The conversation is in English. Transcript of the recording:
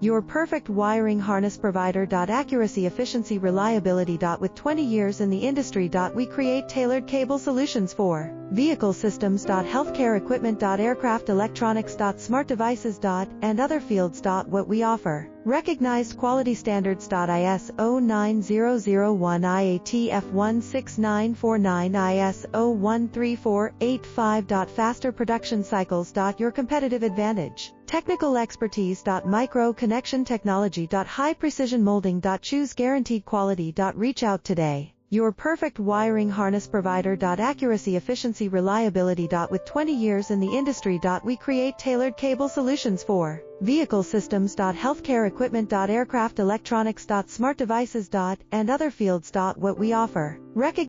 Your perfect wiring harness provider. Accuracy, efficiency, reliability. With 20 years in the industry. We create tailored cable solutions for vehicle systems. Healthcare equipment. Aircraft electronics. Smart devices. And other fields. What we offer. Recognized quality standards. ISO 9001, IATF 16949, ISO 13485. Faster production cycles. Your competitive advantage. Technical expertise. Micro connection technology. High precision molding. Choose guaranteed quality. Reach out today. Your perfect wiring harness provider. Accuracy, efficiency, reliability. With 20 years in the industry. We create tailored cable solutions for vehicle systems. Healthcare equipment. Aircraft electronics. Smart devices. And other fields. What we offer.